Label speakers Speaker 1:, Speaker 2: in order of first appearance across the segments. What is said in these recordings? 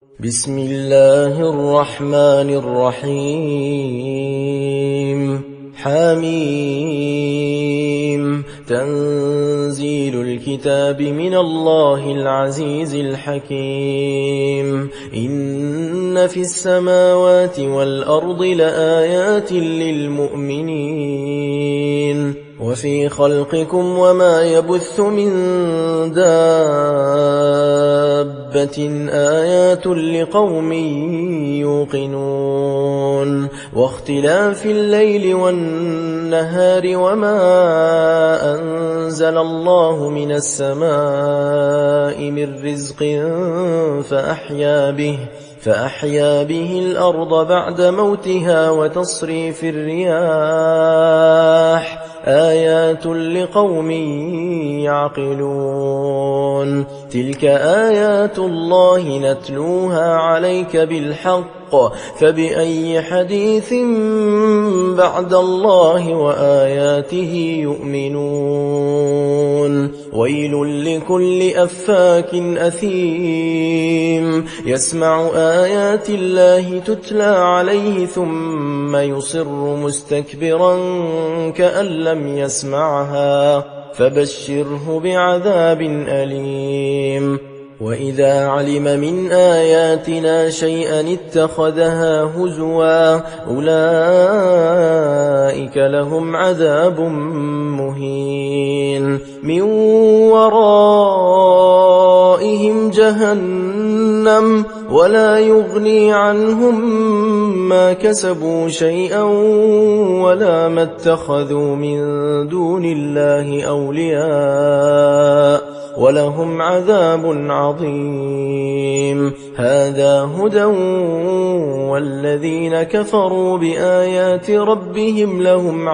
Speaker 1: بسم الله الرحمن الرحيم حميم تنزيل الكتاب من الله العزيز الحكيم إن في السماوات والأرض لآيات للمؤمنين وفي خلقكم وما يبث من دابة آيات لقوم يوقنون واختلاف الليل والنهار وما أنزل الله من السماء من رزق فأحيا به الأرض بعد موتها وتصريف الرياح آيات لقوم يعقلون تلك آيات الله نتلوها عليك بالحق فبأي حديث بعد الله وآياته يؤمنون ويل لكل أفاك أثيم يسمع آيات الله تتلى عليه ثم يصر مستكبرا كأن لم يسمعها فبشره بعذاب أليم وإذا علم من آياتنا شيئا اتخذها هزوا أولئك لهم عذاب مهين من ورائهم جهنم ولا يغني عنهم ما كسبوا شيئا ولا ما اتخذوا من دون الله أولياء ولهم عذاب عظيم هذا هدى والذين كفروا بآيات ربهم لهم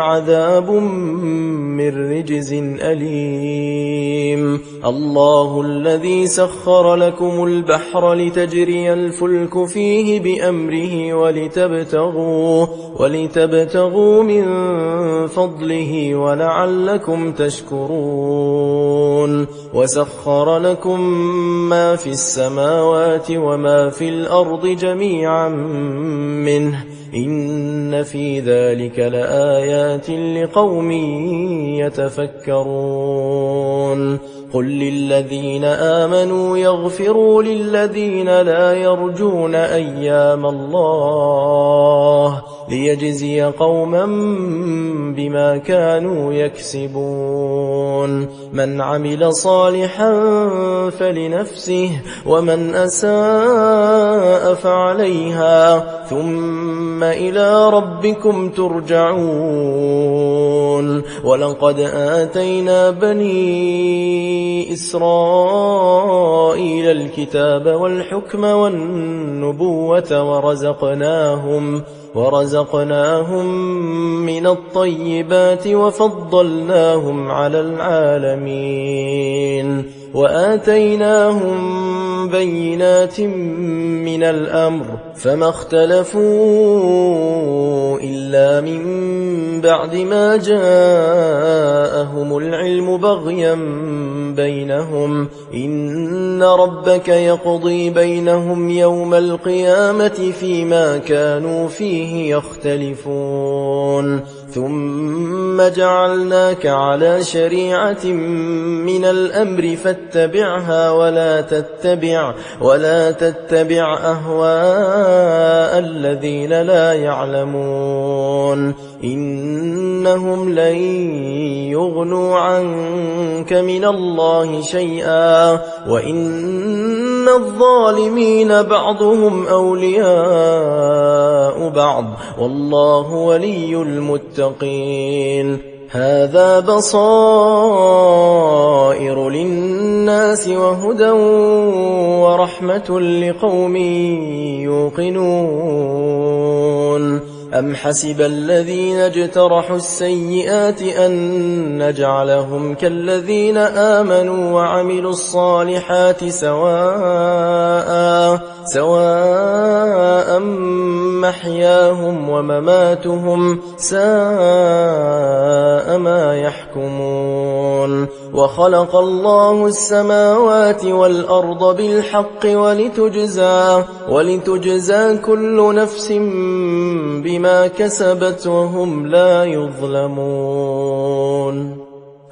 Speaker 1: عذاب من رجز أليم الله الذي سخر لكم البحر لتجري الفلك فيه بأمره ولتبتغوا من فضله ولعلكم تشكرون وسخر لكم ما في السماوات وما في الأرض جميعا منه إن في ذلك لآيات لقوم يتفكرون قل للذين آمنوا يغفروا للذين لا يرجون أيام الله ليجزي قوما بما كانوا يكسبون من عمل صالحا فلنفسه ومن أساء فعليها ثم إلى ربكم ترجعون ولقد آتينا بني إسرائيل الكتاب والحكم والنبوة ورزقناهم من الطيبات وفضلناهم على العالمين وآتيناهم بينات من الأمر فما اختلفوا إلا من بعد ما جاءهم العلم بغيا بينهم إن ربك يقضي بينهم يوم القيامة فيما كانوا فيه يختلفون ثم جعلناك على شريعة من الأمر فاتبعها ولا تتبع أهواء الذين لا يعلمون إنهم لن يغنوا عنك من الله شيئا وإن الظالمين بعضهم أولياء بعض والله ولي المتقين هذا بصائر للناس وهدى ورحمة لقوم يوقنون أم حسب الذين اجترحوا السيئات أن نجعلهم كالذين آمنوا وعملوا الصالحات سواء محياهم ومماتهم ساء ما يحكمون وخلق الله السماوات والأرض بالحق ولتجزى كل نفس بما كسبت وهم لا يظلمون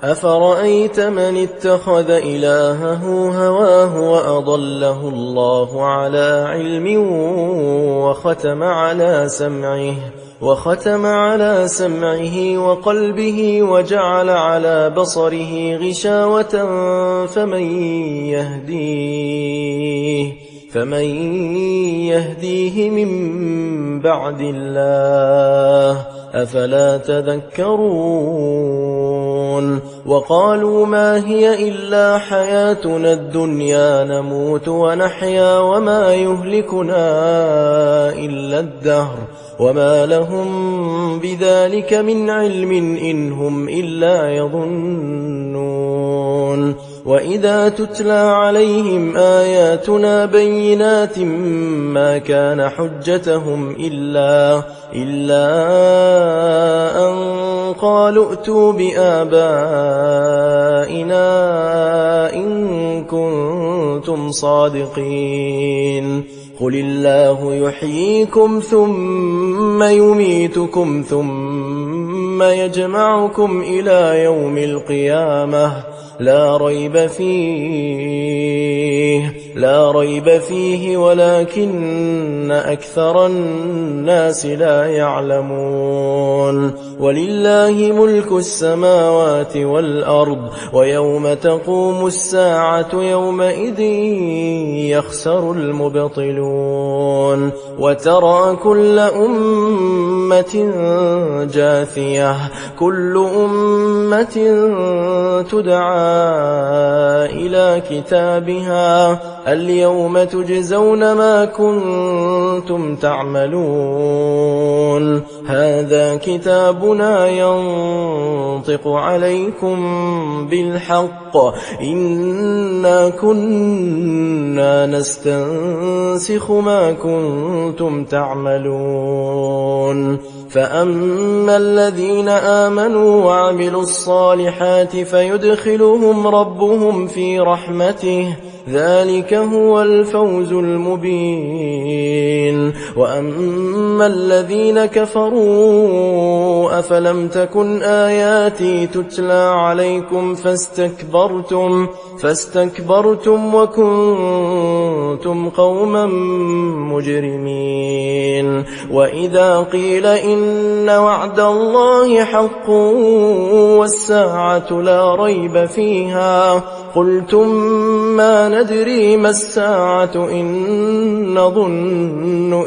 Speaker 1: أفرأيت من اتخذ إلهه هواه وأضله الله على علم وختم على سمعه وقلبه وجعل على بصره غشاوة فمن يهديه من بعد الله أفلا تذكرون وقالوا ما هي إلا حياتنا الدنيا نموت ونحيا وما يهلكنا إلا الدهر وما لهم بذلك من علم إن هم إلا يظنون وإذا تتلى عليهم آياتنا بينات ما كان حجتهم إلا أن قالوا ائتوا بآبائنا إن كنتم صادقين قل الله يحييكم ثم يميتكم ثم يجمعكم إلى يوم القيامة لا ريب فيه ولكن أكثر الناس لا يعلمون ولله ملك السماوات والأرض ويوم تقوم الساعة يومئذ يخسر المبطلون وترى كل أمة جاثية كل أمة تدعى إلى كتابها اليوم تجزون ما كنتم تعملون هذا كتابنا ينطق عليكم بالحق إنا كنا نستنسخ ما كنتم تعملون فأما الذين آمنوا وعملوا الصالحات فيدخلهم ربهم في رحمته ذلك هو الفوز المبين وأما الذين كفروا أفلم تكن آياتي تتلى عليكم فاستكبرتم وكنتم قوما مجرمين وإذا قيل إن وعد الله حق والساعة لا ريب فيها قلتم ما ندري ما الساعة إن نظن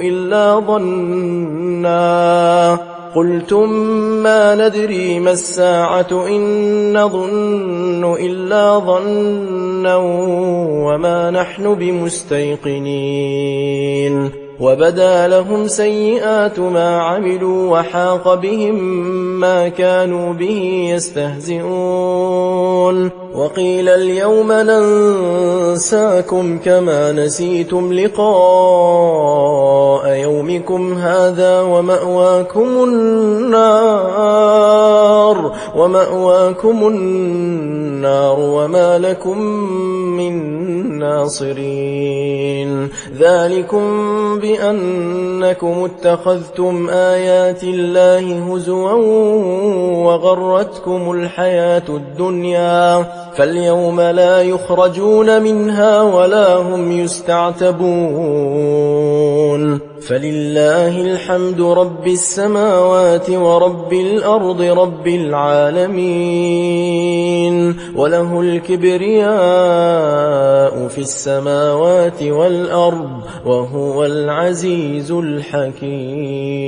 Speaker 1: إلا ظنا وما نحن بمستيقنين وبدا لهم سيئات ما عملوا وحاق بهم ما كانوا به يستهزئون وقيل اليوم ننساكم كما نسيتم لقاء يومكم هذا ومأواكم النار وما لكم من ناصرين ذلكم بأنكم اتخذتم آيات الله هزوا وغرتكم الحياة الدنيا فاليوم لا يخرجون منها ولا هم يستعتبون فلله الحمد رب السماوات ورب الأرض رب العالمين وله الكبرياء في السماوات والأرض وهو العزيز الحكيم